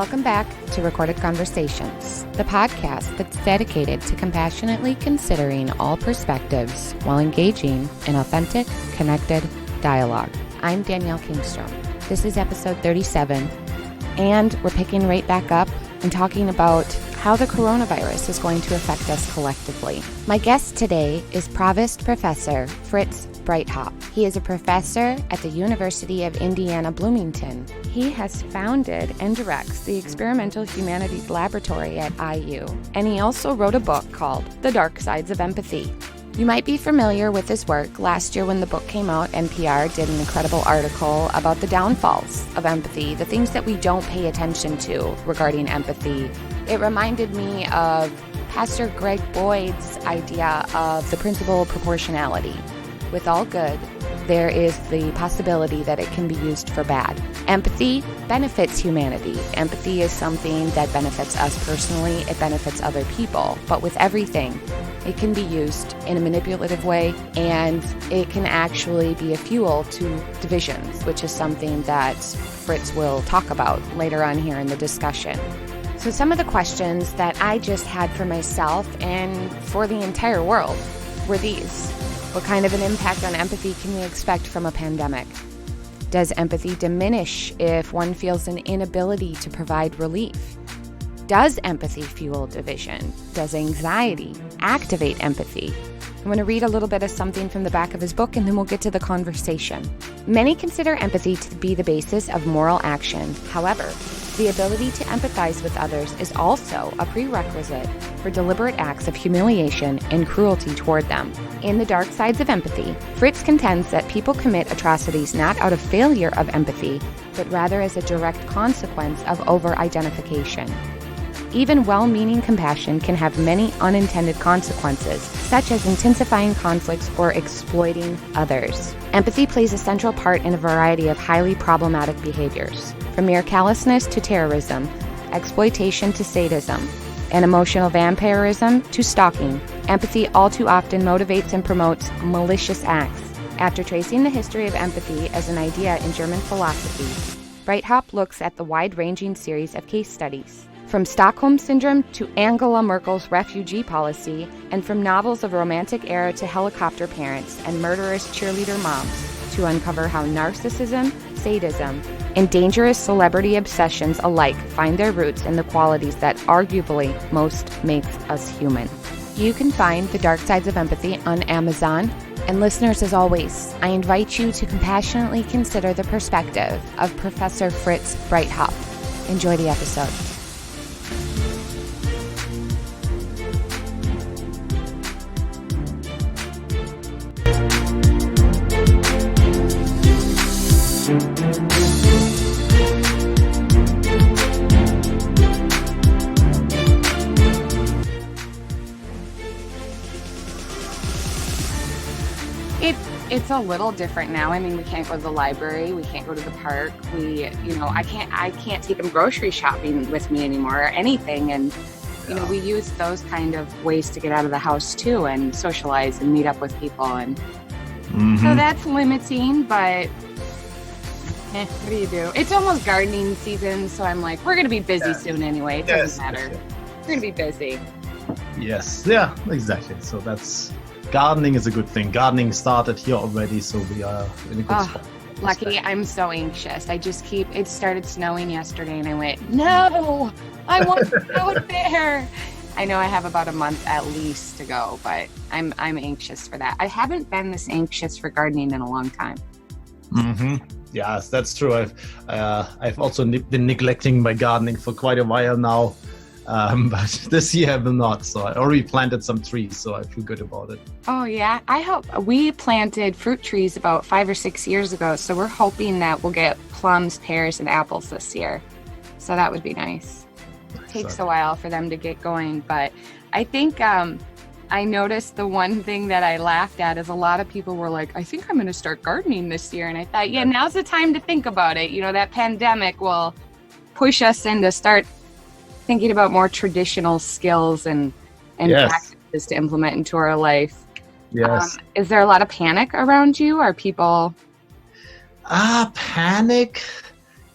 Welcome back to Recorded Conversations, the podcast that's dedicated to compassionately considering all perspectives while engaging in authentic, connected dialogue. I'm Danielle Kingstrom. This is episode 37, and we're picking right back up and talking about how the coronavirus is going to affect us collectively. My guest today is Provost Professor Fritz Breithaupt. He is a professor at the University of Indiana Bloomington. He has founded and directs the Experimental Humanities Laboratory at IU, and he also wrote a book called The Dark Sides of Empathy. You might be familiar with his work. Last year when the book came out, NPR did an incredible article about the downfalls of empathy, the things that we don't pay attention to regarding empathy. It reminded me of Pastor Greg Boyd's idea of the principle of proportionality. With all good, there is the possibility that it can be used for bad. Empathy benefits humanity. Empathy is something that benefits us personally. It benefits other people. But with everything, it can be used in a manipulative way, and it can actually be a fuel to divisions, which is something that Fritz will talk about later on here in the discussion. So some of the questions that I just had for myself and for the entire world were these. What kind of an impact on empathy can we expect from a pandemic? Does empathy diminish if one feels an inability to provide relief? Does empathy fuel division? Does anxiety activate empathy? I'm going to read a little bit of something from the back of his book, and then we'll get to the conversation. Many consider empathy to be the basis of moral action. However, the ability to empathize with others is also a prerequisite for deliberate acts of humiliation and cruelty toward them. In The Dark Sides of Empathy, Fritz contends that people commit atrocities not out of failure of empathy, but rather as a direct consequence of over-identification. Even well-meaning compassion can have many unintended consequences, such as intensifying conflicts or exploiting others. Empathy plays a central part in a variety of highly problematic behaviors, from mere callousness to terrorism, exploitation to sadism, and emotional vampirism to stalking. Empathy all too often motivates and promotes malicious acts. After tracing the history of empathy as an idea in German philosophy, Breithaupt looks at the wide-ranging series of case studies. From Stockholm Syndrome to Angela Merkel's refugee policy, and from novels of romantic era to helicopter parents and murderous cheerleader moms, to uncover how narcissism, sadism, and dangerous celebrity obsessions alike find their roots in the qualities that arguably most makes us human. You can find The Dark Sides of Empathy on Amazon. And listeners, as always, I invite you to compassionately consider the perspective of Professor Fritz Breithaupt. Enjoy the episode. It's a little different now. I mean, we can't go to the library, we can't go to the park. I can't take them grocery shopping with me anymore or anything. And, we use those kind of ways to get out of the house too and socialize and meet up with people. And so that's limiting, but what do you do? It's almost gardening season. So I'm like, we're going to be busy soon anyway. It doesn't matter. We're going to be busy. Yes. Yeah, exactly. So gardening is a good thing. Gardening started here already, so we are in a good spot. Lucky, I'm so anxious. It started snowing yesterday, and I went, no, I want to go there. I know I have about a month at least to go, but I'm anxious for that. I haven't been this anxious for gardening in a long time. Yes, that's true. I've also been neglecting my gardening for quite a while now. But this year I will not. So I already planted some trees, so I feel good about it. Oh, yeah. I hope we planted fruit trees about 5 or 6 years ago. So we're hoping that we'll get plums, pears, and apples this year. So that would be nice. It takes a while for them to get going. But I think I noticed the one thing that I laughed at is a lot of people were like, I think I'm going to start gardening this year. And I thought, now's the time to think about it. That pandemic will push us into start thinking about more traditional skills and practices to implement into our life. Yes. Is there a lot of panic around you? Are people... Panic?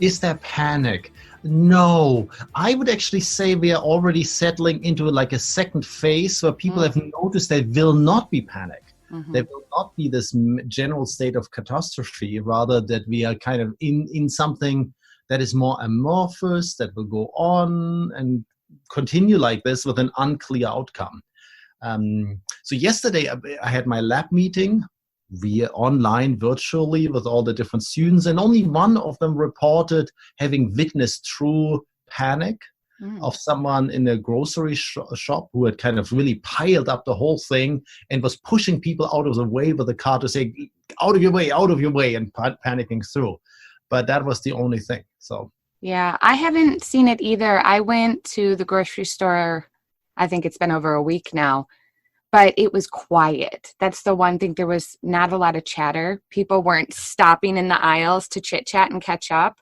Is there panic? No, I would actually say we are already settling into like a second phase where people have noticed there will not be panic. There will not be this general state of catastrophe, rather that we are kind of in something that is more amorphous, that will go on and continue like this with an unclear outcome. So yesterday I had my lab meeting via online virtually with all the different students, and only one of them reported having witnessed true panic of someone in a grocery shop who had kind of really piled up the whole thing and was pushing people out of the way with the car to say, out of your way, and panicking through. But that was the only thing. So yeah, I haven't seen it either. I went to the grocery store, I think it's been over a week now, but it was quiet. That's the one thing. There was not a lot of chatter. People weren't stopping in the aisles to chit chat and catch up.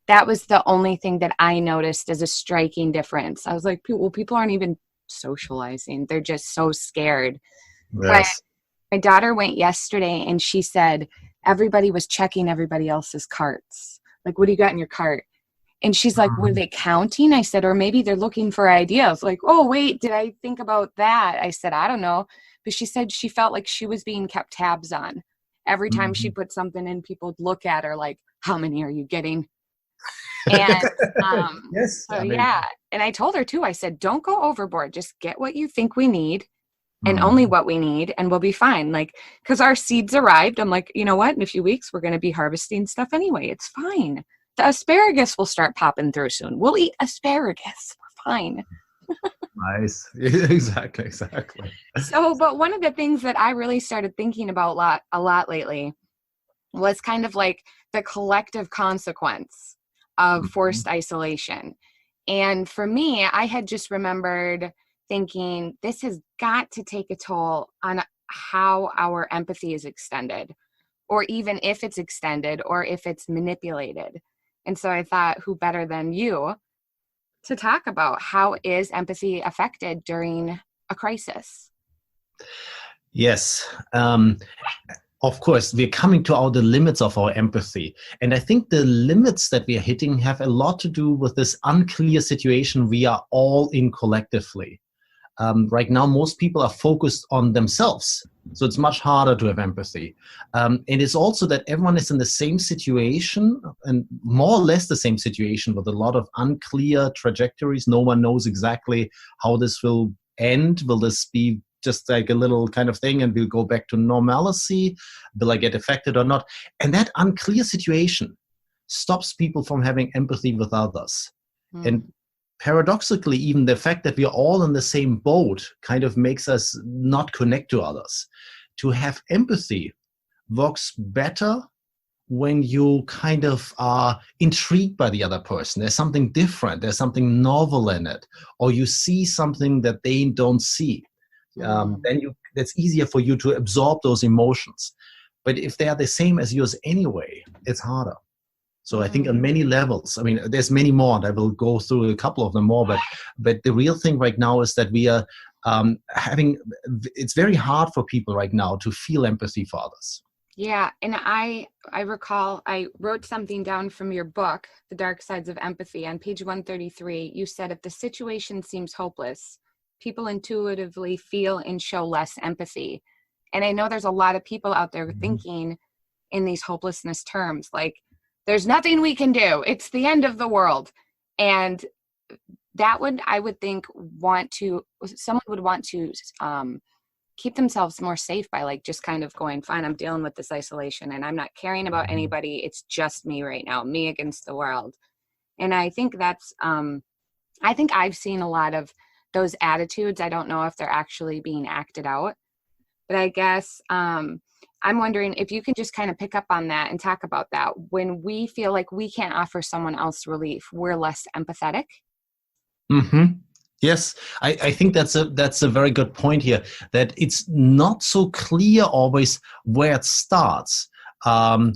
That was the only thing that I noticed as a striking difference. I was like, well, people aren't even socializing. They're just so scared. yes. My daughter went yesterday and she said everybody was checking everybody else's carts. Like, what do you got in your cart? And she's like, were they counting? I said, or maybe they're looking for ideas. Like, oh, wait, did I think about that? I said, I don't know. But she said she felt like she was being kept tabs on. Every time she put something in, people would look at her like, how many are you getting? And yes. so, yeah. And I told her too, I said, don't go overboard. Just get what you think we need and only what we need, and we'll be fine. Like, because our seeds arrived. I'm like, you know what? In a few weeks, we're going to be harvesting stuff anyway. It's fine. The asparagus will start popping through soon. We'll eat asparagus. We're fine. Nice. Exactly. So, but one of the things that I really started thinking about a lot lately was kind of like the collective consequence of forced isolation. And for me, I had just remembered thinking this has got to take a toll on how our empathy is extended, or even if it's extended or if it's manipulated. And so I thought, who better than you to talk about how is empathy affected during a crisis? Yes. Of course, we're coming to the limits of our empathy. And I think the limits that we are hitting have a lot to do with this unclear situation we are all in collectively. Right now, most people are focused on themselves. So it's much harder to have empathy. It is also that everyone is in the same situation, and more or less the same situation, with a lot of unclear trajectories. No one knows exactly how this will end. Will this be just like a little kind of thing and we'll go back to normalcy? Will I get affected or not? And that unclear situation stops people from having empathy with others. And paradoxically, even the fact that we are all in the same boat kind of makes us not connect to others. To have empathy works better when you kind of are intrigued by the other person. There's something different. There's something novel in it. Or you see something that they don't see. That's easier for you to absorb those emotions. But if they are the same as yours anyway, it's harder. So I think on many levels, I mean, there's many more, and I will go through a couple of them more, but the real thing right now is that we are it's very hard for people right now to feel empathy for others. Yeah, and I recall I wrote something down from your book, The Dark Sides of Empathy, on page 133. You said, if the situation seems hopeless, people intuitively feel and show less empathy. And I know there's a lot of people out there thinking in these hopelessness terms, like, there's nothing we can do. It's the end of the world. And that would, I would think, someone would want to keep themselves more safe by like just kind of going, fine, I'm dealing with this isolation and I'm not caring about anybody. It's just me right now, me against the world. And I think that's, I think I've seen a lot of those attitudes. I don't know if they're actually being acted out, but I guess I'm wondering if you can just kind of pick up on that and talk about that. When we feel like we can't offer someone else relief, we're less empathetic. Yes, I think that's a very good point here, that it's not so clear always where it starts. Do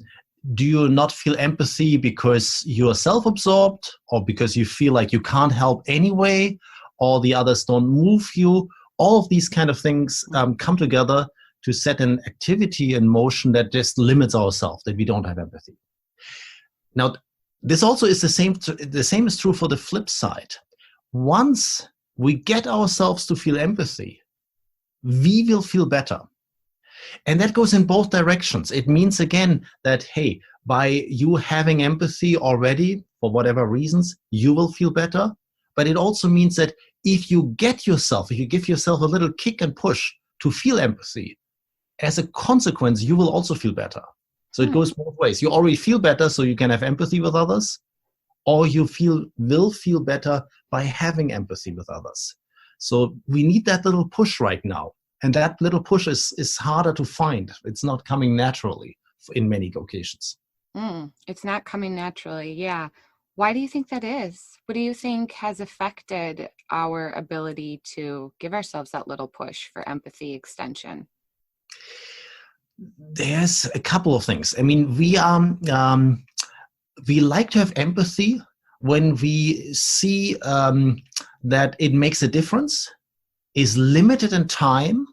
you not feel empathy because you're self-absorbed, or because you feel like you can't help anyway, or the others don't move you? All of these kind of things come together to set an activity in motion that just limits ourselves, that we don't have empathy. Now, this also is the same. The same is true for the flip side. Once we get ourselves to feel empathy, we will feel better. And that goes in both directions. It means, again, that, hey, by you having empathy already, for whatever reasons, you will feel better. But it also means that if you give yourself a little kick and push to feel empathy, as a consequence, you will also feel better. So it goes both ways. You already feel better, so you can have empathy with others, or you will feel better by having empathy with others. So we need that little push right now. And that little push is harder to find. It's not coming naturally in many occasions. It's not coming naturally, yeah. Why do you think that is? What do you think has affected our ability to give ourselves that little push for empathy extension? There's a couple of things. I mean, we like to have empathy when we see that it makes a difference, is limited in time,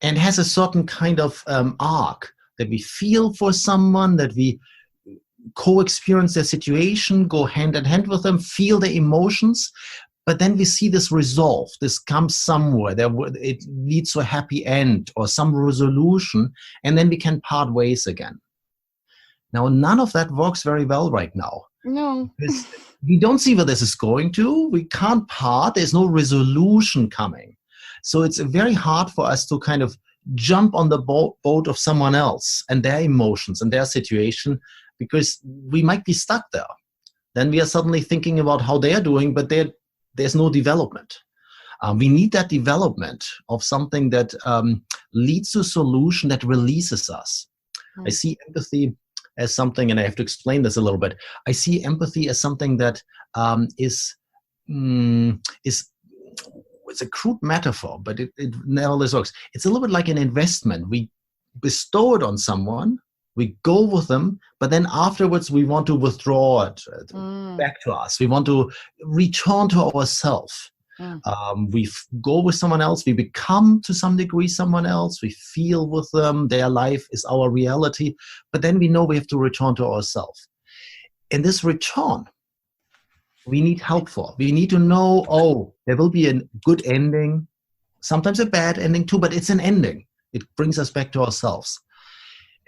and has a certain kind of arc, that we feel for someone, that we co-experience their situation, go hand in hand with them, feel their emotions, but then we see this resolve. This comes somewhere. It leads to a happy end or some resolution, and then we can part ways again. Now, none of that works very well right now. No. Because we don't see where this is going to. We can't part. There's no resolution coming. So it's very hard for us to kind of jump on the boat of someone else and their emotions and their situation, because we might be stuck there. Then we are suddenly thinking about how they're doing, but there's no development. We need that development of something that leads to a solution that releases us. I see empathy as something, and I have to explain this a little bit. I see empathy as something that is it's a crude metaphor, but it nevertheless works. It's a little bit like an investment. We bestow it on someone, we go with them, but then afterwards we want to withdraw it back to us. We want to return to ourselves. We go with someone else, we become to some degree someone else, we feel with them, their life is our reality, but then we know we have to return to ourselves. In this return, we need help for. We need to know, there will be a good ending, sometimes a bad ending too, but it's an ending. It brings us back to ourselves.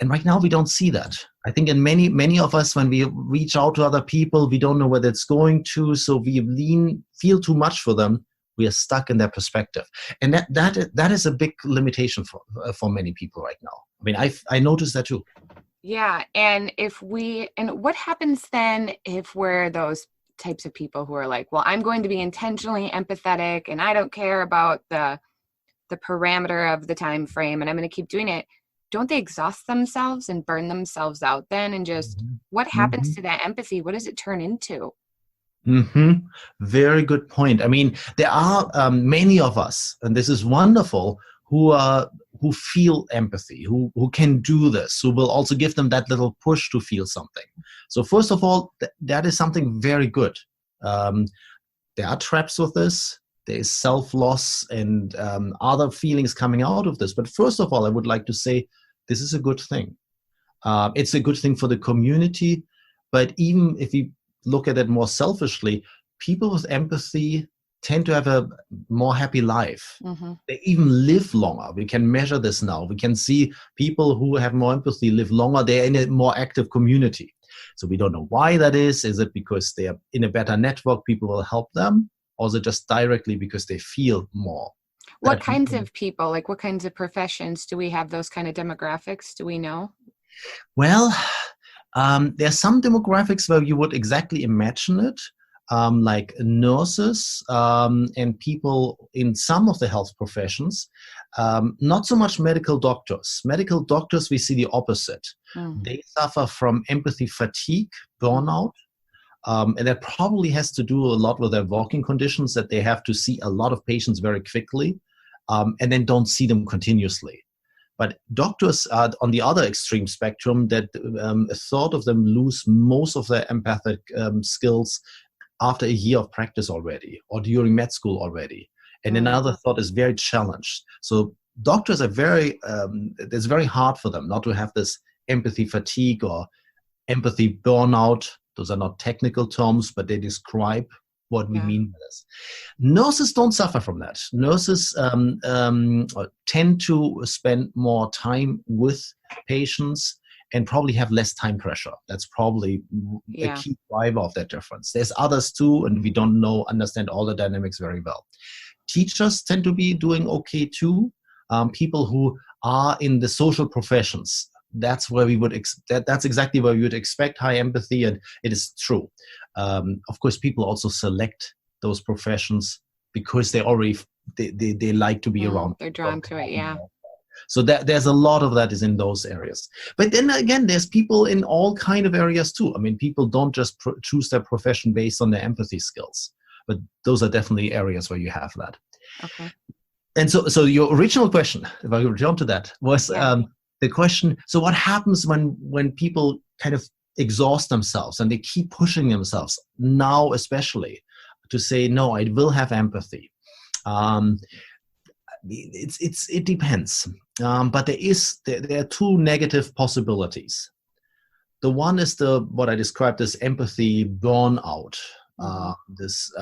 And right now we don't see that. I think in many of us, when we reach out to other people, we don't know whether it's going to, so we feel too much for them. We are stuck in their perspective. And that is a big limitation for many people right now. I mean, I noticed that too. Yeah, and what happens then if we're those types of people who are like, well, I'm going to be intentionally empathetic and I don't care about the parameter of the time frame and I'm going to keep doing it. Don't they exhaust themselves and burn themselves out then? And just what happens to that empathy? What does it turn into? Very good point. I mean, there are many of us, and this is wonderful, who feel empathy, who can do this, who will also give them that little push to feel something. So first of all, that is something very good. There are traps with this. There is self-loss and other feelings coming out of this. But first of all, I would like to say this is a good thing. It's a good thing for the community. But even if we look at it more selfishly, people with empathy tend to have a more happy life. They even live longer. We can measure this now. We can see people who have more empathy live longer. They're in a more active community. So we don't know why that is. Is it because they are in a better network, people will help them? Or is it just directly because they feel more? What kinds of people, like what kinds of professions, do we have those kind of demographics? Do we know? Well, there are some demographics where you would exactly imagine it, like nurses and people in some of the health professions. Not so much medical doctors. Medical doctors, we see the opposite. They suffer from empathy fatigue, burnout. And that probably has to do a lot with their working conditions, that they have to see a lot of patients very quickly and then don't see them continuously. But doctors are on the other extreme spectrum, that a third of them lose most of their empathic skills after a year of practice already, or during med school already. And another third is very challenged. So doctors are it's very hard for them not to have this empathy fatigue or empathy burnout. Those are not technical terms, but they describe what we mean by this. Nurses don't suffer from that. Nurses tend to spend more time with patients and probably have less time pressure. That's probably a key driver of that difference. There's others too, and we don't understand all the dynamics very well. Teachers tend to be doing okay too. People who are in the social professions, that's where we would that's exactly where we would expect high empathy, and it is true. Of course, people also select those professions because they like to be around. They're drawn to it, yeah. So there's a lot of that is in those areas. But then again, there's people in all kind of areas too. I mean, people don't just choose their profession based on their empathy skills, but those are definitely areas where you have that. Okay. And so your original question, if I return to that, was the question, so what happens when people kind of exhaust themselves and they keep pushing themselves, now especially, to say, no, I will have empathy. It depends. But there are two negative possibilities. The one is what I described as empathy burnout. These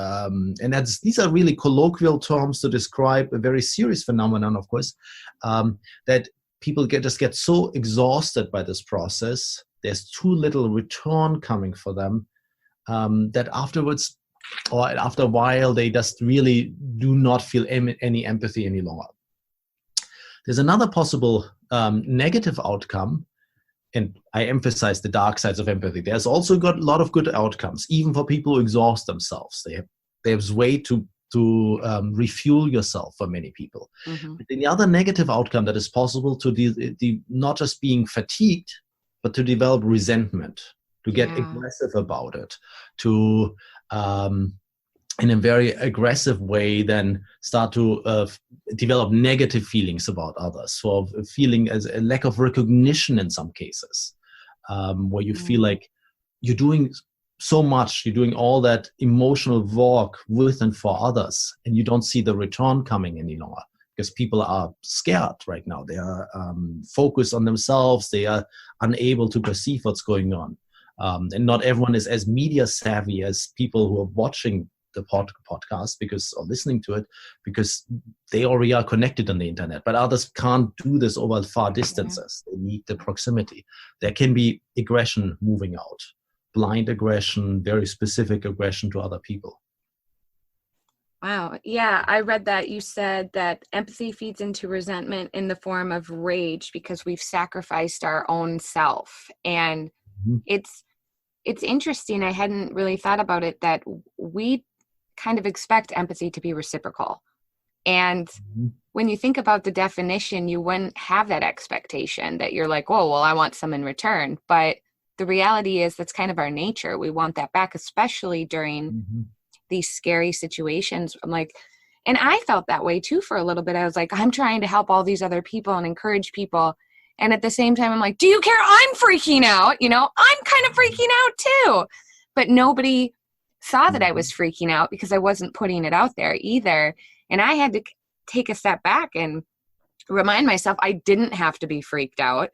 are really colloquial terms to describe a very serious phenomenon, of course, that people just get so exhausted by this process. There's too little return coming for them, that afterwards, or after a while, they just really do not feel any empathy any longer. There's another possible negative outcome, and I emphasize the dark sides of empathy. There's also got a lot of good outcomes, even for people who exhaust themselves. There's a way to refuel yourself for many people. Mm-hmm. But the other negative outcome that is possible to not just being fatigued, but to develop resentment, to get aggressive about it, to in a very aggressive way then start to develop negative feelings about others, for feeling as a lack of recognition in some cases, where you feel like you're doing so much, you're doing all that emotional work with and for others, and you don't see the return coming any longer because people are scared right now. They are focused on themselves. They are unable to perceive what's going on. And not everyone is as media savvy as people who are watching the podcast or listening to it, because they already are connected on the internet. But others can't do this over far distances. They need the proximity. There can be aggression moving out, blind aggression, very specific aggression to other people. Wow. Yeah, I read that you said that empathy feeds into resentment in the form of rage because we've sacrificed our own self. And it's interesting. I hadn't really thought about it, that we kind of expect empathy to be reciprocal. And when you think about the definition, you wouldn't have that expectation that you're like, oh, well, I want some in return. But the reality is that's kind of our nature. We want that back, especially during these scary situations. I'm like, and I felt that way too for a little bit. I was like, I'm trying to help all these other people and encourage people. And at the same time, I'm like, do you care? I'm freaking out. I'm kind of freaking out too. But nobody saw that I was freaking out because I wasn't putting it out there either. And I had to take a step back and remind myself I didn't have to be freaked out,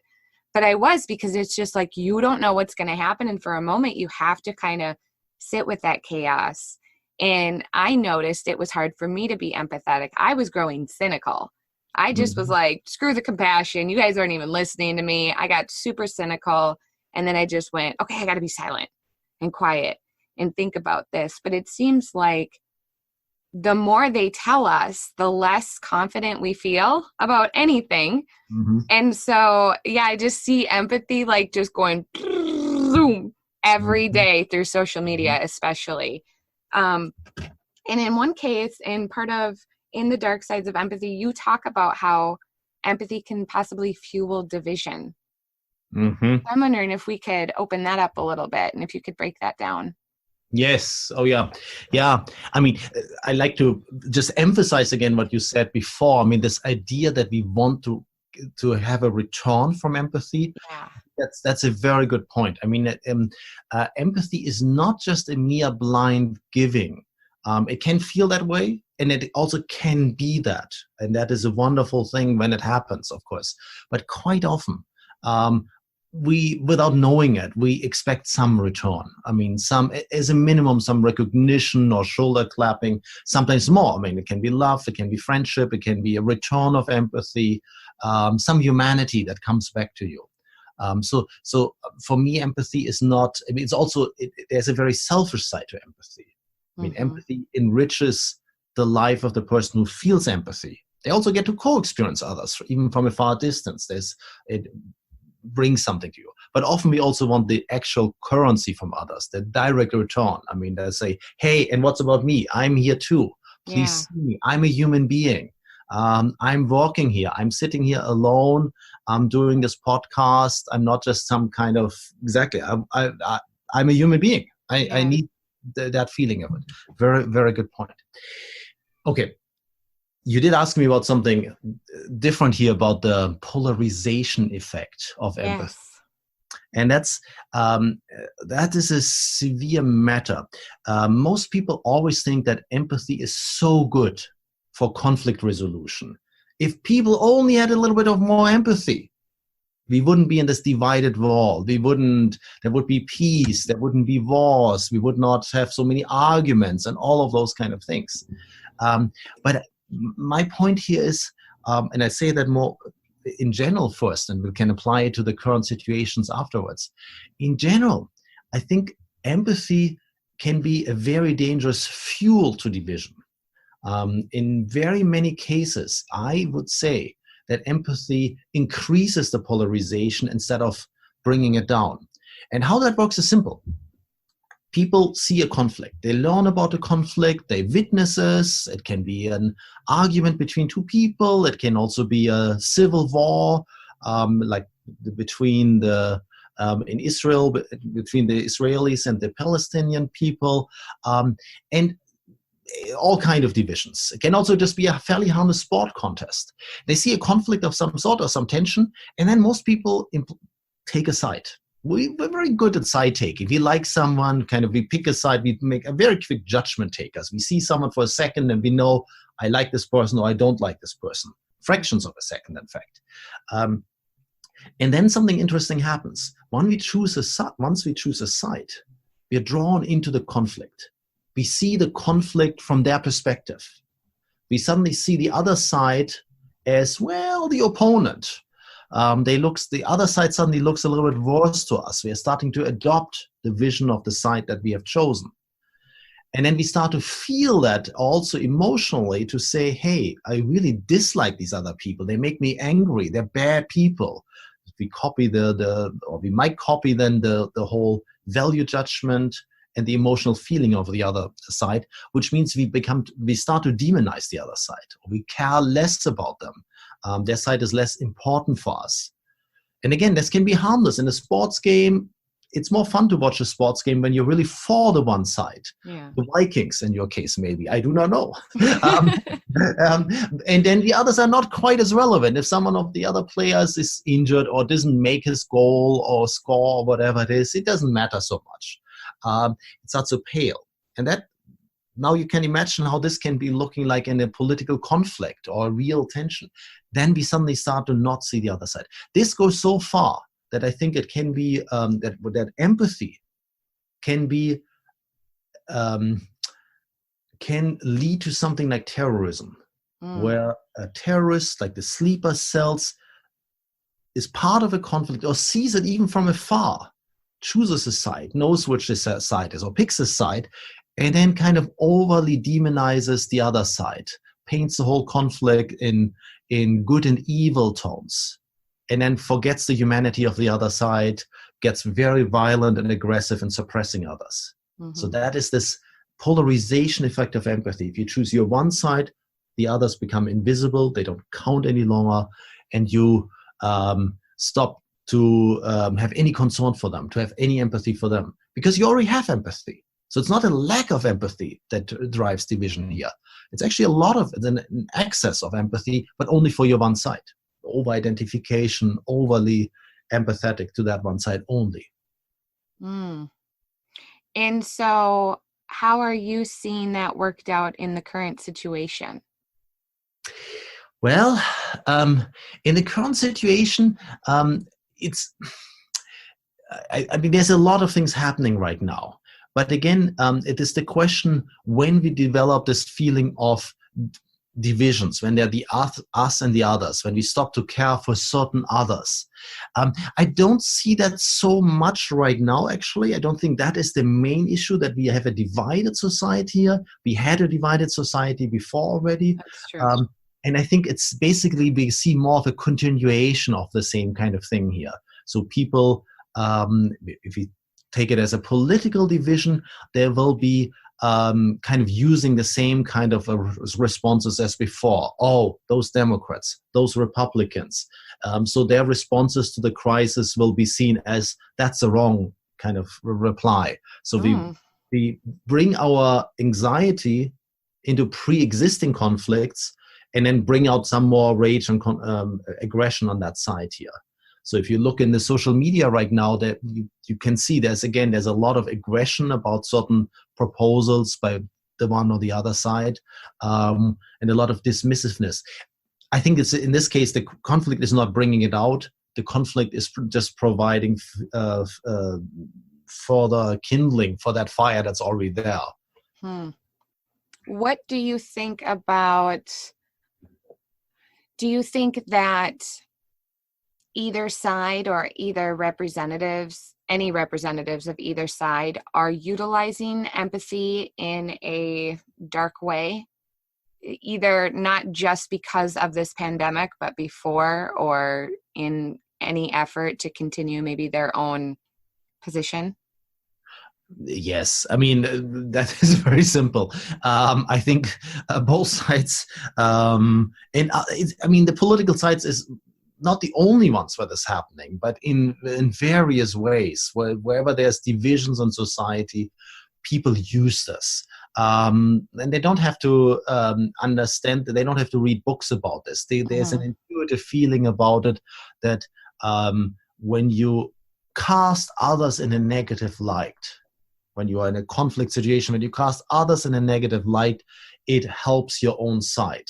but I was, because it's just like, you don't know what's going to happen. And for a moment, you have to kind of sit with that chaos. And I noticed it was hard for me to be empathetic. I was growing cynical. I just was like, screw the compassion. You guys aren't even listening to me. I got super cynical. And then I just went, okay, I got to be silent and quiet and think about this. But it seems like the more they tell us, the less confident we feel about anything. And so, I just see empathy like just going boom every day through social media, especially. And in one case, in the dark sides of empathy, you talk about how empathy can possibly fuel division. I'm wondering if we could open that up a little bit and if you could break that down. Yes. Oh, yeah. Yeah. I mean, I like to just emphasize again what you said before. I mean, this idea that we want to have a return from empathy. Yeah. That's a very good point. I mean, empathy is not just a mere blind giving. It can feel that way, and it also can be that. And that is a wonderful thing when it happens, of course. But quite often, we, without knowing it, we expect some return. I mean, as a minimum, some recognition or shoulder clapping, sometimes more. I mean, it can be love, it can be friendship, it can be a return of empathy, some humanity that comes back to you. So for me, empathy is not, I mean, it's also, there's a very selfish side to empathy. I mean, empathy enriches the life of the person who feels empathy. They also get to co-experience others, even from a far distance. It brings something to you. But often we also want the actual currency from others, the direct return. I mean, they say, hey, and what's about me? I'm here too. Please see me. I'm a human being. I'm walking here. I'm sitting here alone. I'm doing this podcast. I'm not just some kind of, exactly, I'm a human being. I need that feeling of it. Very, very good point. Okay. You did ask me about something different here, about the polarization effect of empathy. And that is a severe matter. Most people always think that empathy is so good for conflict resolution. If people only had a little bit of more empathy, we wouldn't be in this divided wall. There would be peace, there wouldn't be wars, we would not have so many arguments and all of those kind of things. But my point here is, and I say that more in general first, and we can apply it to the current situations afterwards. In general, I think empathy can be a very dangerous fuel to division. In very many cases, I would say that empathy increases the polarization instead of bringing it down. And how that works is simple. People see a conflict. They learn about the conflict. They witness this. It can be an argument between two people. It can also be a civil war, like between in Israel, between the Israelis and the Palestinian people, and all kind of divisions. It can also just be a fairly harmless sport contest. They see a conflict of some sort or some tension, and then most people take a side. We're very good at side taking. If we like someone, we pick a side, we make a very quick judgment takers. We see someone for a second and we know, I like this person or I don't like this person. Fractions of a second, in fact. And then something interesting happens. Once we choose a side, we are drawn into the conflict. We see the conflict from their perspective. We suddenly see the other side as, well, the opponent. The other side suddenly looks a little bit worse to us. We are starting to adopt the vision of the side that we have chosen. And then we start to feel that also emotionally, to say, hey, I really dislike these other people. They make me angry. They're bad people. We copy or we might copy then the whole value judgment and the emotional feeling of the other side, which means we start to demonize the other side. We care less about them. Their side is less important for us. And again, this can be harmless. In a sports game, it's more fun to watch a sports game when you're really for the one side. Yeah. The Vikings, in your case, maybe. I do not know. And then the others are not quite as relevant. If someone of the other players is injured or doesn't make his goal or score or whatever it is, it doesn't matter so much. It's not so pale. And that, now you can imagine how this can be looking like in a political conflict or real tension. Then we suddenly start to not see the other side. This goes so far that I think it can be, that empathy can lead to something like terrorism, where a terrorist, like the sleeper cells, is part of a conflict or sees it even from afar, chooses a side, knows which the side is, or picks a side, and then kind of overly demonizes the other side, paints the whole conflict in good and evil tones, and then forgets the humanity of the other side, gets very violent and aggressive in suppressing others. Mm-hmm. So that is this polarization effect of empathy. If you choose your one side, the others become invisible, they don't count any longer, and you stop to have any concern for them, to have any empathy for them, because you already have empathy. So it's not a lack of empathy that drives division here. It's actually a lot of an excess of empathy, but only for your one side. Over-identification, overly empathetic to that one side only. And so how are you seeing that worked out in the current situation? Well, in the current situation, I mean, there's a lot of things happening right now. But again, it is the question when we develop this feeling of divisions, when they're the us and the others, when we stop to care for certain others. I don't see that so much right now, actually. I don't think that is the main issue, that we have a divided society here. We had a divided society before already. That's true. And I think it's basically, we see more of a continuation of the same kind of thing here. So people, if we take it as a political division, there will be kind of using the same kind of responses as before. Oh, those Democrats, those Republicans. So their responses to the crisis will be seen as that's the wrong kind of reply. So we bring our anxiety into pre-existing conflicts and then bring out some more rage and aggression on that side here. So if you look in the social media right now, that you can see there's a lot of aggression about certain proposals by the one or the other side, and a lot of dismissiveness. I think it's in this case, the conflict is not bringing it out. The conflict is just providing further kindling for that fire that's already there. What do you think about, do you think that either side or either representatives, any representatives of either side, are utilizing empathy in a dark way, either not just because of this pandemic, but before, or in any effort to continue maybe their own position? Yes, I mean, that is very simple. I think both sides, I mean, the political sides is not the only ones where this is happening, but in various ways, wherever there's divisions in society, people use this. And they don't have to understand, they don't have to read books about this. There's an intuitive feeling about it that when you cast others in a negative light, when you are in a conflict situation, when you cast others in a negative light, it helps your own side.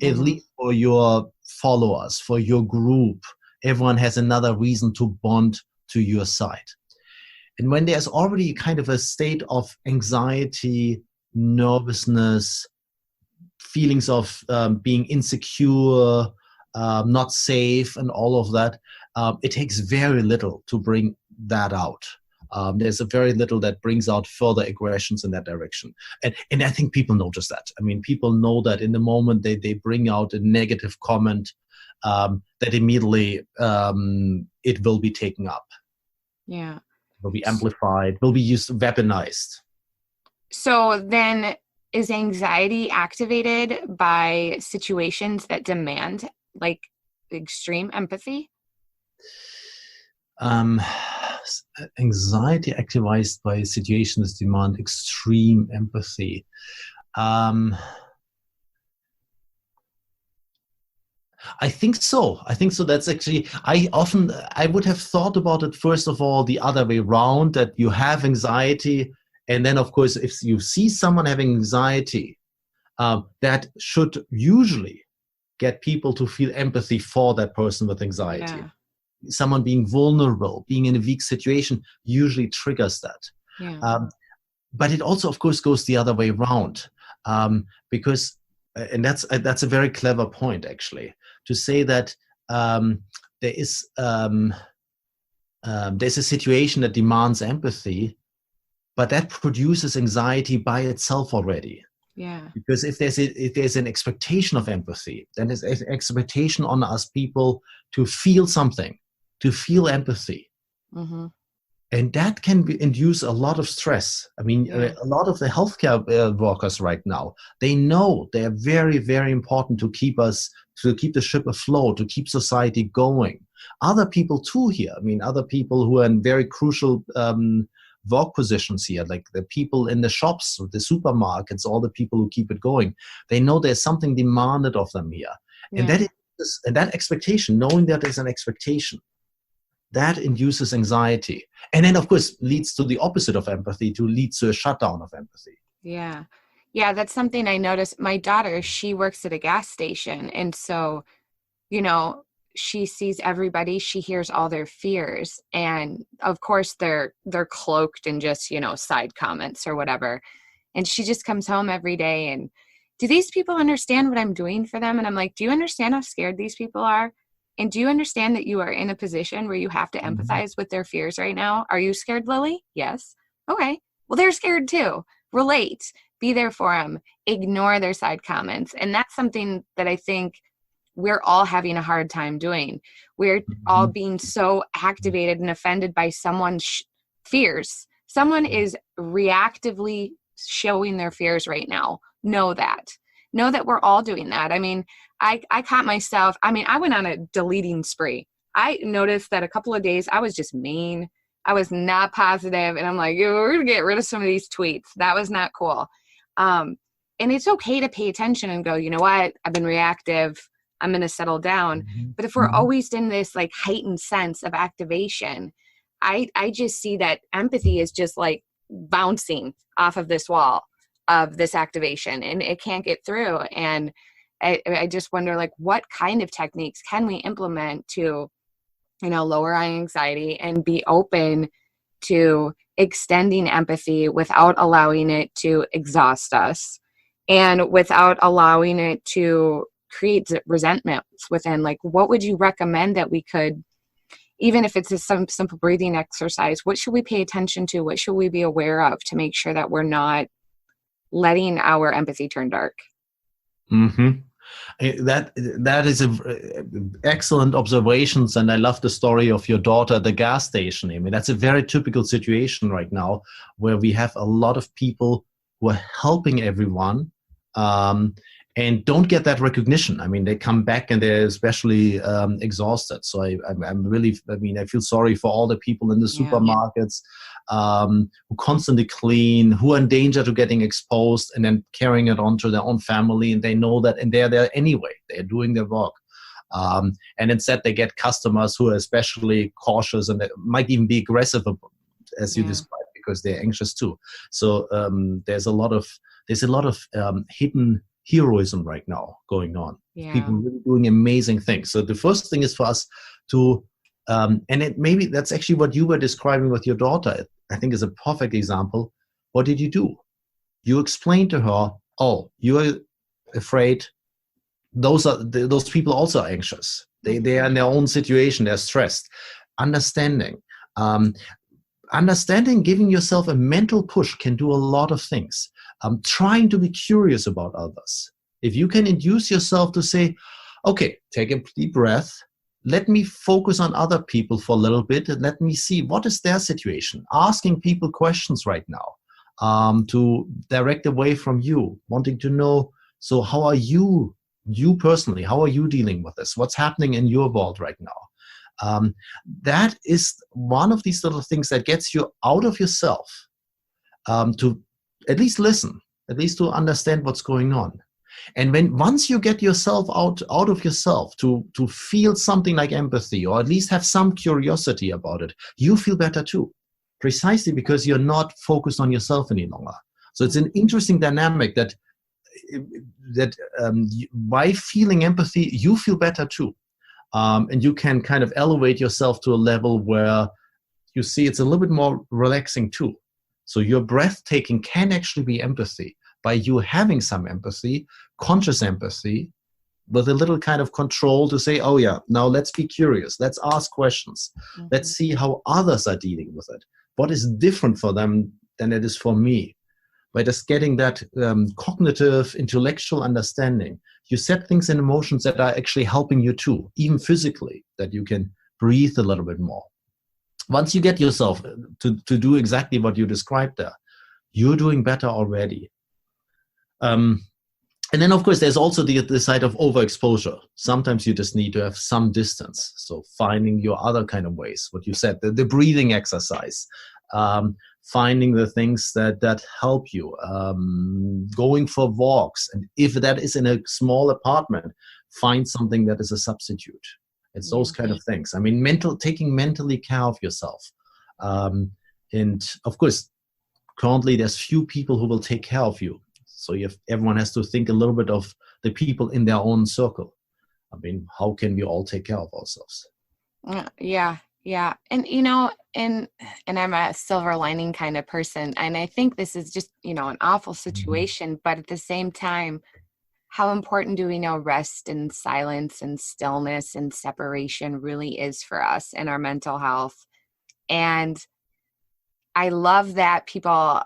At least for your followers, for your group, everyone has another reason to bond to your side. And when there's already kind of a state of anxiety, nervousness, feelings of being insecure, not safe, and all of that, it takes very little to bring that out. There's a very little that brings out further aggressions in that direction. And I think people notice that. I mean, people know that in the moment they bring out a negative comment, that immediately it will be taken up. Yeah. Will be amplified, will be used, weaponized. So then is anxiety activated by situations that demand like extreme empathy? Anxiety activated by situations demand extreme empathy. I think so. That's actually, I would have thought about it, first of all, the other way around, that you have anxiety. And then, of course, if you see someone having anxiety, that should usually get people to feel empathy for that person with anxiety. Yeah. Someone being vulnerable, being in a weak situation, usually triggers that. Yeah. But it also, of course, goes the other way around, because, and that's a very clever point, actually, to say that there's a situation that demands empathy, but that produces anxiety by itself already. Yeah. Because if there's an expectation of empathy, then there's an expectation on us people to feel something, to feel empathy. Mm-hmm. And that can induce a lot of stress. I mean, a lot of the healthcare workers right now, they know they're very, very important to keep the ship afloat, to keep society going. Other people too here. I mean, other people who are in very crucial work positions here, like the people in the shops, the supermarkets, all the people who keep it going. They know there's something demanded of them here. Yeah. And that expectation, knowing that there's an expectation, that induces anxiety. And then, of course, leads to the opposite of empathy, leads to a shutdown of empathy. Yeah. Yeah, that's something I noticed. My daughter, she works at a gas station. And so, you know, she sees everybody, she hears all their fears. And of course they're cloaked in just, side comments or whatever. And she just comes home every day and, do these people understand what I'm doing for them? And I'm like, do you understand how scared these people are? And do you understand that you are in a position where you have to empathize with their fears right now? Are you scared, Lily? Yes. Okay. Well, they're scared too. Relate, be there for them, ignore their side comments. And that's something that I think we're all having a hard time doing. We're all being so activated and offended by someone's fears. Someone is reactively showing their fears right now. Know that we're all doing that. I mean, I caught myself. I mean, I went on a deleting spree. I noticed that a couple of days I was just mean. I was not positive. And I'm like, we're going to get rid of some of these tweets. That was not cool. And it's okay to pay attention and go, you know what? I've been reactive. I'm going to settle down. But if we're always in this like heightened sense of activation, I just see that empathy is just like bouncing off of this wall of this activation, and it can't get through. And I just wonder, like, what kind of techniques can we implement to, lower our anxiety and be open to extending empathy without allowing it to exhaust us and without allowing it to create resentments within. Like, what would you recommend that we could, even if it's some simple breathing exercise, what should we pay attention to? What should we be aware of to make sure that we're not letting our empathy turn dark? That is excellent observations, and I love the story of your daughter at the gas station. I mean, that's a very typical situation right now, where we have a lot of people who are helping everyone, and don't get that recognition. I mean, they come back and they're especially exhausted. So I feel sorry for all the people in the supermarkets who constantly clean, who are in danger to getting exposed and then carrying it on to their own family. And they know that, and they're there anyway. They're doing their work. And instead they get customers who are especially cautious and might even be aggressive, as you described, because they're anxious too. So there's a lot of hidden heroism right now going on. People really doing amazing things. So the first thing is for us to, maybe that's actually what you were describing with your daughter. I think is a perfect example. What did you do? You explained to her, oh, you're afraid. Those people also are anxious. They are in their own situation. They're stressed. Understanding, giving yourself a mental push can do a lot of things. Trying to be curious about others. If you can induce yourself to say, okay, take a deep breath. Let me focus on other people for a little bit and let me see what is their situation. Asking people questions right now to direct away from you, wanting to know, so how are you personally, how are you dealing with this? What's happening in your world right now? That is one of these little things that gets you out of yourself to at least listen, at least to understand what's going on. And once you get yourself out of yourself to feel something like empathy, or at least have some curiosity about it, you feel better too, precisely because you're not focused on yourself any longer. So it's an interesting dynamic that by feeling empathy, you feel better too. And you can kind of elevate yourself to a level where you see it's a little bit more relaxing too. So your breathtaking can actually be empathy by you having some empathy, conscious empathy, with a little kind of control to say, oh yeah, now let's be curious. Let's ask questions. Let's see how others are dealing with it. What is different for them than it is for me? By just getting that cognitive, intellectual understanding, you set things in motions that are actually helping you too, even physically, that you can breathe a little bit more. Once you get yourself to do exactly what you described there, you're doing better already. And then, of course, there's also the side of overexposure. Sometimes you just need to have some distance. So finding your other kind of ways, what you said, the breathing exercise, finding the things that help you, going for walks. And if that is in a small apartment, find something that is a substitute. It's those kind of things. I mean, taking mentally care of yourself. And of course, currently there's few people who will take care of you. So everyone has to think a little bit of the people in their own circle. I mean, how can we all take care of ourselves? Yeah. Yeah. And, and I'm a silver lining kind of person. And I think this is just, an awful situation, but at the same time, how important do we know rest and silence and stillness and separation really is for us and our mental health? And I love that people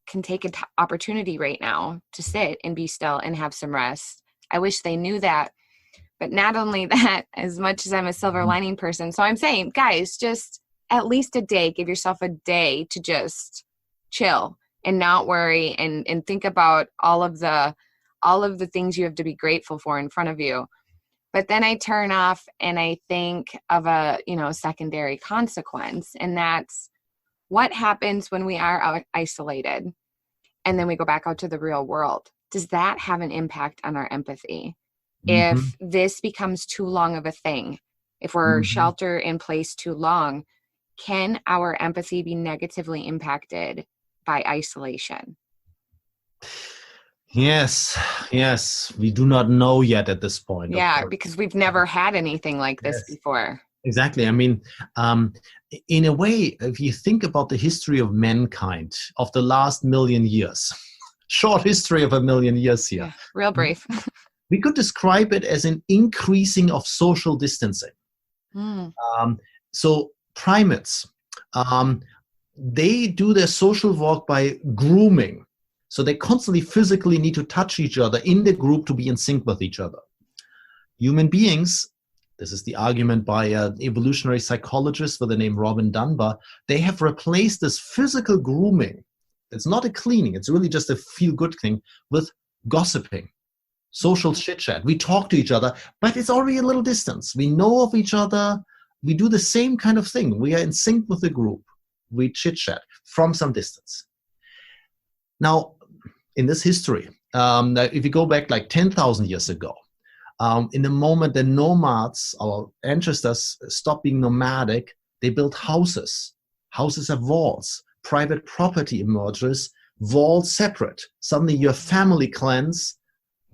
can take an opportunity right now to sit and be still and have some rest. I wish they knew that. But not only that, as much as I'm a silver lining person, so I'm saying, guys, just at least a day, give yourself a day to just chill and not worry and think about all of the things you have to be grateful for in front of you. But then I turn off and I think of a, secondary consequence. And that's what happens when we are isolated and then we go back out to the real world. Does that have an impact on our empathy? If this becomes too long of a thing, if we're shelter in place too long, can our empathy be negatively impacted by isolation? Yes. We do not know yet at this point. Yeah, because we've never had anything like this before. Exactly. I mean, in a way, if you think about the history of mankind of the last million years, short history of a million years here. Yeah, real brief. We could describe it as an increasing of social distancing. So primates, they do their social work by grooming. So they constantly physically need to touch each other in the group to be in sync with each other. Human beings, this is the argument by an evolutionary psychologist with the name Robin Dunbar, they have replaced this physical grooming. It's not a cleaning, it's really just a feel-good thing, with gossiping. Social chit-chat. We talk to each other, but it's already a little distance. We know of each other. We do the same kind of thing. We are in sync with the group. We chit-chat from some distance. Now, in this history, if you go back like 10,000 years ago, in the moment the nomads, our ancestors, stopped being nomadic, they built houses. Houses have walls. Private property emerges, walls separate. Suddenly you have family clans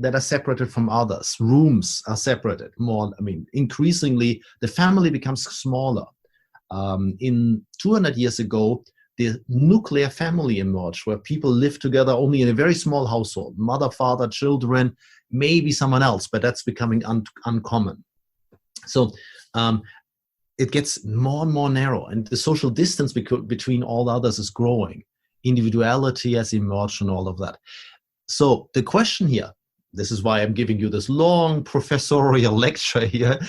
that are separated from others. Rooms are separated more. I mean, increasingly, the family becomes smaller. In 200 years ago, the nuclear family emerged, where people live together only in a very small household, mother, father, children, maybe someone else, but that's becoming uncommon. So it gets more and more narrow, and the social distance between all the others is growing. Individuality has emerged and all of that. So the question here, this is why I'm giving you this long professorial lecture here.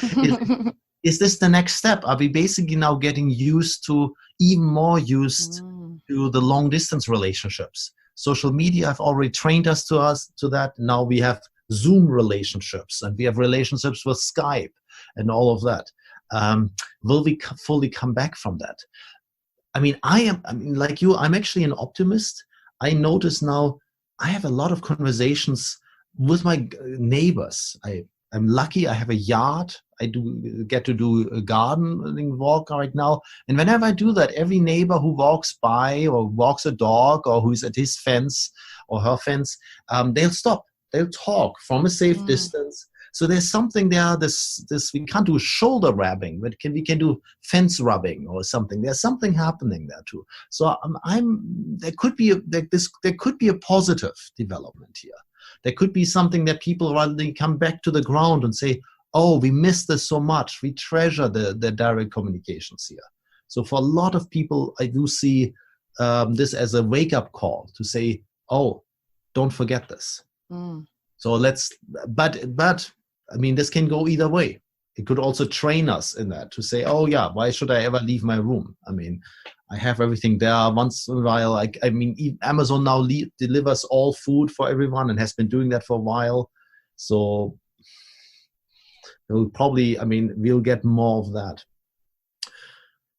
Is this the next step? Are we basically now getting even more used to the long distance relationships? Social media have already trained us to that. Now we have Zoom relationships, and we have relationships with Skype and all of that. Will we fully come back from that? I mean, like you, I'm actually an optimist. I notice now I have a lot of conversations with my neighbors. I'm lucky I have a yard. I do get to do a gardening walk right now. And whenever I do that, every neighbor who walks by or walks a dog or who's at his fence or her fence, they'll stop. They'll talk from a safe distance. So there's something there, this we can't do shoulder rubbing, but we can do fence rubbing or something. There's something happening there too. So there could be a positive development here. There could be something that people rather than come back to the ground and say, oh, we missed this so much. We treasure the direct communications here. So for a lot of people, I do see this as a wake-up call to say, oh, don't forget this. So but I mean, this can go either way. It could also train us in that to say, oh yeah, why should I ever leave my room? I mean, I have everything there. Once in a while, I mean, Amazon now delivers all food for everyone and has been doing that for a while. So we'll get more of that.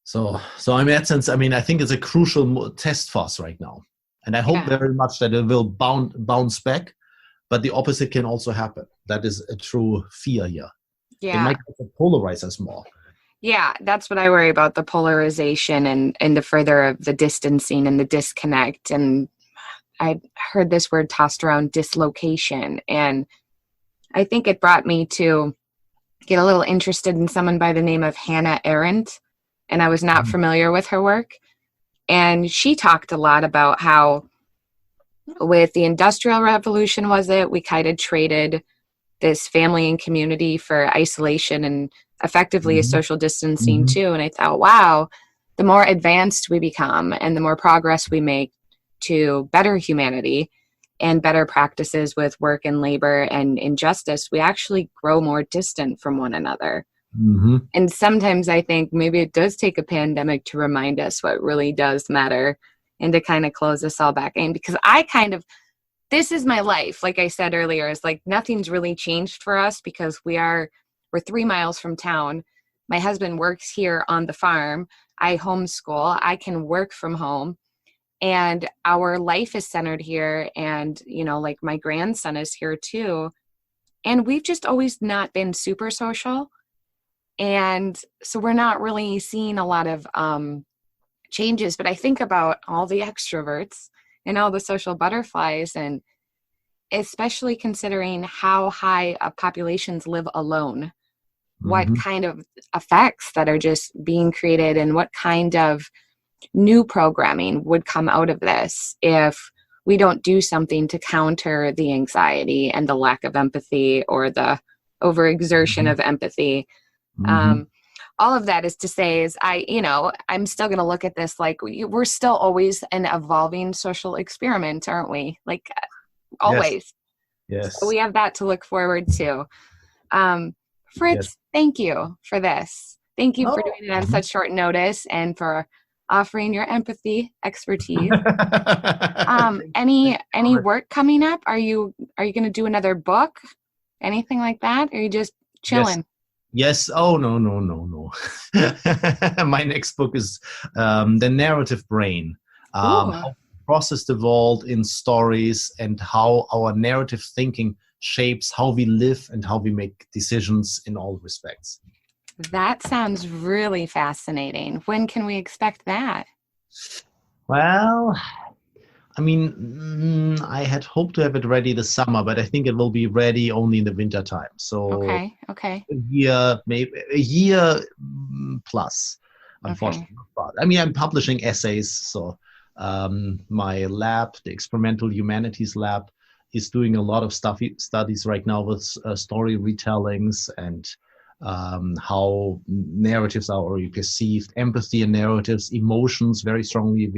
So in that sense, I mean, I think it's a crucial test for us right now. And I hope very much that it will bounce back, but the opposite can also happen. That is a true fear here. Yeah. It might also polarize us more. Yeah, that's what I worry about, the polarization and the further of the distancing and the disconnect. And I heard this word tossed around, dislocation. And I think it brought me to get a little interested in someone by the name of Hannah Arendt, and I was not familiar with her work. And she talked a lot about how with the Industrial Revolution, we kind of traded this family and community for isolation and effectively a social distancing too. And I thought, wow, the more advanced we become and the more progress we make to better humanity and better practices with work and labor and injustice, we actually grow more distant from one another. And sometimes I think maybe it does take a pandemic to remind us what really does matter and to kind of close us all back in, because this is my life. Like I said earlier, it's like nothing's really changed for us because we're 3 miles from town. My husband works here on the farm. I homeschool. I can work from home. And our life is centered here. And, like my grandson is here too. And we've just always not been super social. And so we're not really seeing a lot of changes. But I think about all the extroverts and all the social butterflies, and especially considering how high populations live alone, what kind of effects that are just being created and what kind of new programming would come out of this if we don't do something to counter the anxiety and the lack of empathy or the overexertion of empathy. All of that is to say is I'm still going to look at this like we're still always an evolving social experiment, aren't we? Like always. Yes. So we have that to look forward to. Fritz, thank you for this. Thank you for doing it on such short notice and for offering your empathy expertise. Any work coming up? Are you going to do another book? Anything like that? Or are you just chilling? Yes. Oh, no. My next book is The Narrative Brain. How process evolved in stories and how our narrative thinking shapes how we live and how we make decisions in all respects. That sounds really fascinating. When can we expect that? Well, I had hoped to have it ready this summer, but I think it will be ready only in the winter time. So okay. Maybe a year plus, unfortunately. But I'm publishing essays. So my lab, the Experimental Humanities Lab, is doing a lot of studies right now with story retellings and how narratives are already perceived, empathy and narratives, emotions very strongly.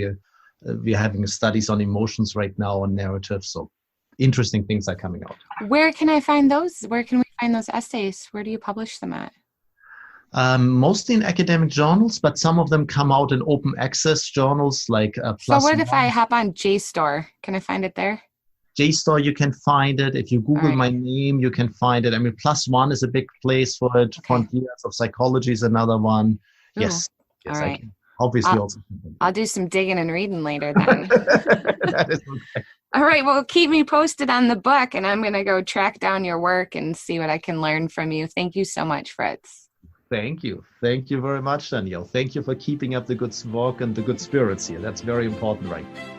We're having studies on emotions right now on narratives. So interesting things are coming out. Where can I find those? Where can we find those essays? Where do you publish them at? Mostly in academic journals, but some of them come out in open access journals like So what if I hop on JSTOR? Can I find it there? JSTOR, you can find it. If you Google my name, you can find it. +1 is a big place for it. Okay. Frontiers of Psychology is another one. Ooh. Yes. All right. Obviously, I'll do some digging and reading later then. That is okay. All right. Well, keep me posted on the book, and I'm going to go track down your work and see what I can learn from you. Thank you so much, Fritz. Thank you. Thank you very much, Danielle. Thank you for keeping up the good work and the good spirits here. That's very important right now.